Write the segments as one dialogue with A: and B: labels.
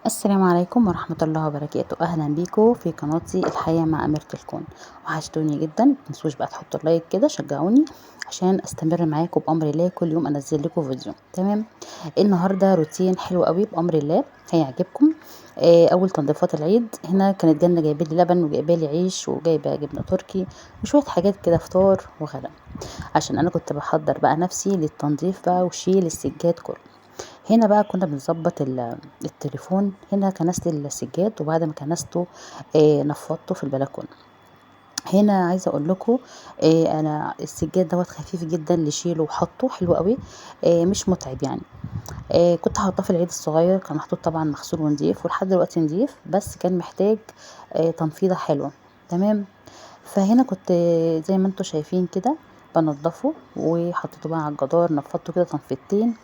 A: السلام عليكم ورحمة الله وبركاته. أهلا بيكم في قناتي الحياة مع أميرة الكون. وحشتوني جدا، متنسوش بقى تحطوا لايك كده، شجعوني عشان استمر معاكم بأمر الله، كل يوم انزل لكم فيديو. تمام. النهارده روتين حلو قوي بأمر الله هيعجبكم. اول تنظيفات العيد. هنا كانت جنة جايبه لي لبن وجايبه لي عيش وجايبه جبنه تركي وشويه حاجات كده، فطار وغدا، عشان انا كنت بحضر بقى نفسي للتنظيف بقى وشيل السجاد كله. هنا بقى كنا بنظبط التليفون. هنا كنست السجاد، وبعد ما كنسته نفضته في البلكونه. هنا عايزه اقول لكم، انا السجاد دوت خفيف جدا لشيله وحطه حلو قوي، مش متعب يعني. كنت حاطاه في العيد الصغير، كان محطوط طبعا مغسول ونضيف، ولحد دلوقتي نضيف، بس كان محتاج تنفيضه حلوه. تمام. فهنا كنت زي ما انتم شايفين كده بنضفه، وحطيته بقى على الجدار، نفضته كده تنفيضتين.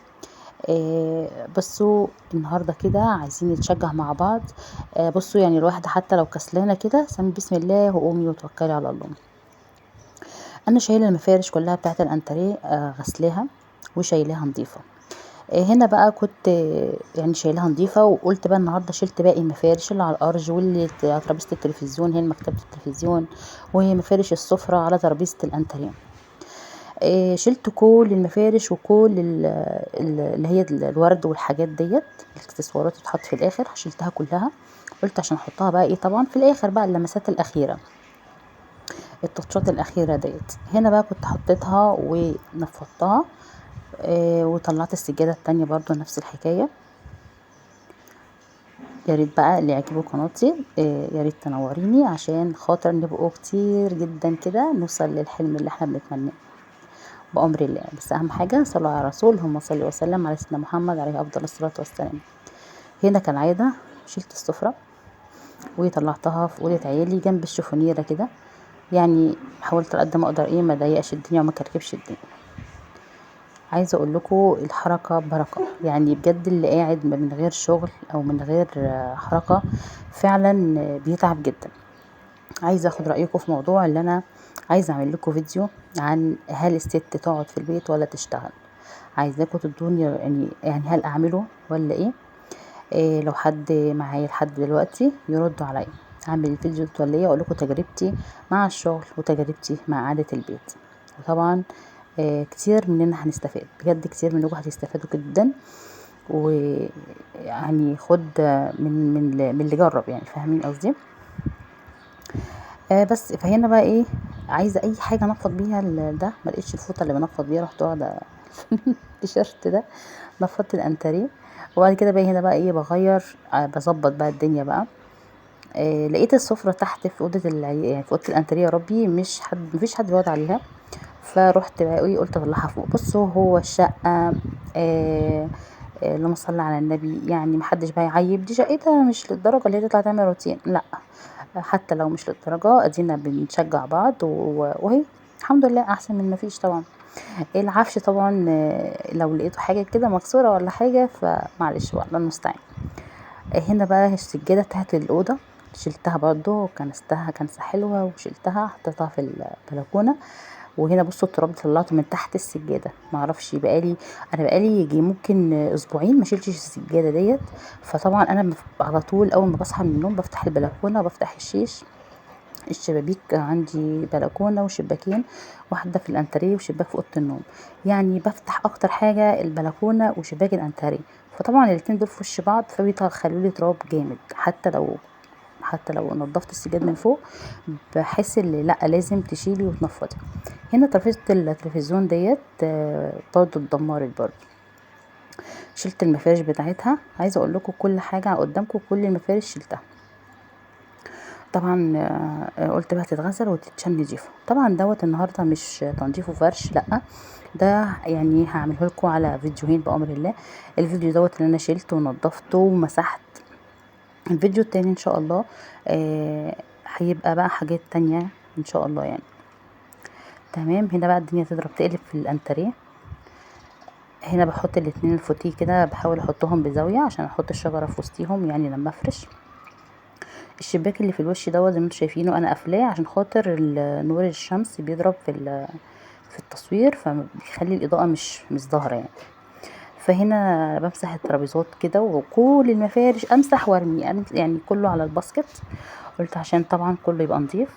A: بصوا النهارده كده عايزين نتشجع مع بعض. بصوا يعني الواحده حتى لو كسلانه كده، سمي بسم الله وقومي وتوكلي على الله. انا شايله المفارش كلها بتاعه الانتريه، غسلاها وشايلاها نظيفه. هنا بقى كنت يعني شايلاها نظيفه، وقلت بقى النهارده شلت باقي المفارش اللي على الارض، واللي على ترابيزه التلفزيون، هنا مكتبه التلفزيون، وهي مفارش السفره على ترابيزه الانتريه. شلت كل المفارش وكل اللي هي الورد والحاجات ديت، الاكسسوارات اللي بتتحط في الاخر، شلتها كلها. قلت عشان احطها بقى ايه طبعا في الاخر بقى اللمسات الاخيره، التاتشات الاخيره ديت. هنا بقى كنت حطيتها ونفضتها. وطلعت السجاده التانية برضو نفس الحكايه. يا ريت بقى اللي يعجبه قناتي يا ريت تنوريني، عشان خاطر نبقوا كتير جدا كده نوصل للحلم اللي احنا بنتمناه بأمر الله. بس أهم حاجة صلوا على الرسول، اللهم صل وسلم على سيدنا محمد عليه أفضل الصلاة والسلام. هنا كالعادة شلت السفرة وطلعتها في أوضة عيالي جنب الشفونيرة كده، يعني حاولت على قد ما أقدر ما ضيقش الدنيا وما كركبش الدنيا. عايزة أقول لكم الحركة بركة، يعني بجد اللي قاعد من غير شغل أو من غير حركة فعلا بيتعب جدا. عايزة أخد رأيكم في موضوع اللي أنا عايزة أعمل لكم فيديو عن هل الست تقعد في البيت ولا تشتغل. عايزاكم تدوني يعني هل اعمله ولا ايه. لو حد معايا لحد دلوقتي يردوا عليا، هعمل الفيديو ده ولا ايه، اقول لكم تجربتي مع الشغل وتجربتي مع قعده البيت. وطبعا كتير مننا هنستفاد، بجد كتير منكم هتستفادوا جدا. ويعني خد من اللي جرب، يعني فاهمين قصدي. بس فهنا بقى ايه، عايزه اي حاجه انفض بيها ده، ما لقيتش الفوطه اللي بنفض بيها، رحت واخده التيشيرت ده، نفضت الانتريه. وبعد كده بقى هنا بقى ايه بغير، بظبط بقى الدنيا بقى. لقيت السفره تحت في اوضه يعني في اوضه الانتريه، يا ربي مفيش حد بيقعد عليها. فروحت بقى ايه قلت اطلعها فوق. بصوا هو الشقه اللهم صل على النبي، يعني محدش بقى يعيب، دي شقتها مش للدرجه اللي هي تطلع تعمل روتين، لا. حتى لو مش للدرجه، ادينا بنشجع بعض وهي الحمد لله احسن من مفيش طبعا. العفش طبعا لو لقيته حاجه كده مكسوره ولا حاجه فمعلش بقى الله المستعان. هنا بقى السجاده بتاعت الاوضه شلتها برضو، كنستها كنسه حلوه وشلتها حطيتها في البلكونه. وهنا بصوا التراب طلعته من تحت السجاده، معرفش بقالي يجي ممكن اسبوعين ما شلتش السجاده ديت. فطبعا انا على طول اول ما بصحى من النوم بفتح البلكونه وبفتح الشيش. الشبابيك عندي بلكونه وشباكين، واحده في الانتريه وشباك في اوضه النوم، يعني بفتح اكتر حاجه البلكونه وشباك الانتريه. فطبعا الاتنين دول في وش بعض، فبيخلوا لي تراب جامد. حتى لو نضفت السجاد من فوق، بحس ان لا لازم تشيلي وتنفضي. هنا ترابيزه التلفزيون ديت برضو اتدمرت برضو، شلت المفارش بتاعتها. عايزه اقول لكم كل حاجه قدامكم، كل المفارش شلتها. طبعا قلت بقى تتغسل وتتشال نضيفه. طبعا دوت النهارده مش تنظيف وفرش، لا، ده يعني هعمله لكم على فيديوهين بامر الله. الفيديو دوت اللي انا شلته ونضفته ومسحت. الفيديو التاني ان شاء الله هيبقى بقى حاجات تانية ان شاء الله يعني. تمام. هنا بقى الدنيا تضرب تقلب في الانتريه. هنا بحط الاتنين الفوتيه كده، بحاول احطهم بزاويه عشان احط الشجره في وسطيهم، يعني لما افرش. الشباك اللي في الوش دوت زي ما انتم شايفينه انا قافلاه، عشان خاطر نور الشمس بيضرب في التصوير، فبيخلي الاضاءه مش ظاهره يعني. فهنا بمسح الترابيزات كده وكل المفارش امسح وارمي يعني كله على الباسكت. قلت عشان طبعا كله يبقى نضيف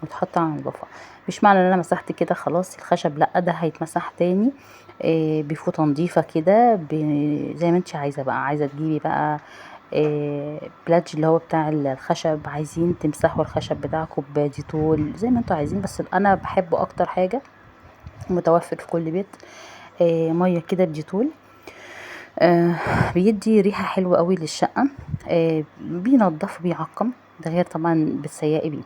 A: ويتحط على نظافة. مش معنى ان انا مسحت كده خلاص الخشب، لا ده هيتمسح تاني بفوطة نضيفة كده زي ما انت عايزة بقى. عايزة تجيبي بقى بلادج اللي هو بتاع الخشب، عايزين تمسحوا الخشب بتاعكم بديتول زي ما انتوا عايزين، بس انا بحبه اكتر حاجة متوفر في كل بيت مية كده بديتول. بيدي ريحة حلوة قوي للشقة، بينضف وبيعقم، ده غير طبعا بتسيقي بيه.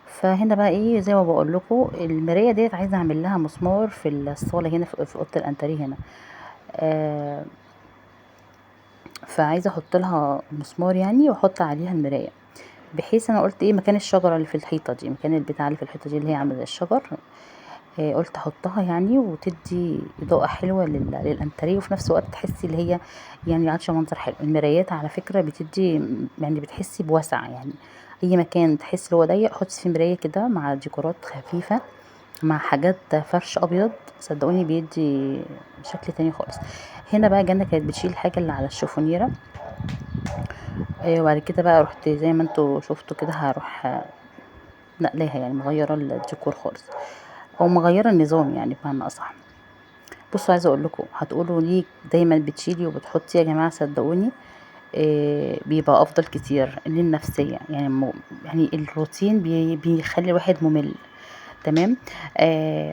A: فهنا بقى ايه زي ما بقول لكم، المرايه ديت عايزه اعمل لها مسمار في الصاله هنا في اوضه الانتريه هنا. آه فعايزه احط لها مسمار يعني واحط عليها المرايه، بحيث انا قلت ايه مكان الشجره اللي في الحيطه دي، مكان البتاع اللي في الحيطه دي اللي هي عامله زي الشجر. قلت احطها يعني وتدي اضاءه حلوه للانتريه، وفي نفس الوقت تحسي اللي هي يعني عايشه منظر حلو. المرايات على فكره بتدي يعني بتحسي بوسع يعني، اي مكان تحسي اللي هو ضيق حطي فيه مرايه كده مع ديكورات خفيفه مع حاجات فرش ابيض، صدقوني بيدي شكل تاني خالص. هنا بقى جنة كانت بتشيل الحاجه اللي على الشوفونيره، وبعد كده بقى رحت زي ما انتوا شفتوا كده هروح نقلاها يعني مغيره الديكور خالص، او مغيره النظام يعني بمعنى اصح. بصوا عايزه اقول لكم هتقولوا ليه دايما بتشيلي وبتحطي؟ يا جماعه صدقوني بيبقى افضل كتير للنفسيه يعني يعني الروتين بيخلي الواحد ممل. تمام.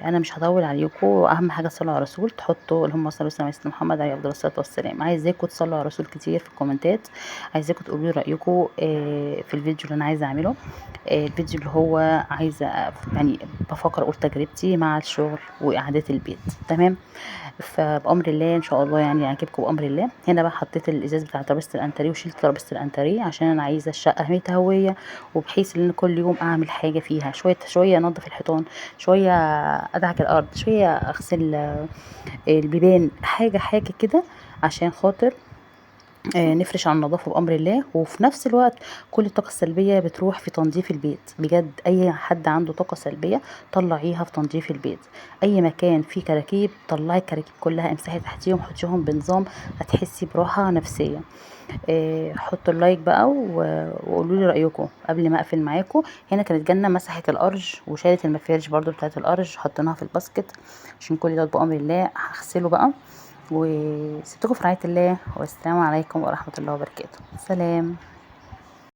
A: انا مش هطول عليكم، اهم حاجه تصلوا على الرسول، تحطوا اللهم صل وسلم على سيدنا محمد عليه افضل الصلاه والسلام. عايزاكم تصلوا على الرسول كتير في الكومنتات، عايزاكم تقولوا لي رايكم في الفيديو اللي انا عايزه اعمله. الفيديو اللي هو عايزه يعني بفكر اقول تجربتي مع الشغل وقعدات البيت. تمام. فبامر الله ان شاء الله يعني يعجبكم بامر الله. هنا بقى حطيت الازاز بتاع ترابيزه الانتريه وشلت ترابيزه الانتريه عشان انا عايزه الشقه متهويه، وبحيث ان كل يوم اعمل حاجه فيها، شويه شويه انضف الحيطان، شويه ادعك الارض، شويه اغسل البيبان، حاجه حاجه كده عشان خاطر نفرش على النظافة بأمر الله. وفي نفس الوقت كل الطاقة السلبية بتروح في تنظيف البيت. بجد أي حد عنده طاقة سلبية طلعيها في تنظيف البيت. أي مكان فيه كراكيب طلعي الكراكيب كلها، امسحي تحتيهم، حطيهم بنظام، هتحسي براحة نفسية. حطوا اللايك بقى وقولوا لي رأيكم قبل ما أقفل معاكم. هنا كانت جنة مسحت الأرج وشالت المفارش برضو بتاعت الأرج، حطيناها في الباسكت عشان كل ده بأمر الله هغسله بقى. وسبتكم في رعاية الله، والسلام عليكم ورحمة الله وبركاته. سلام.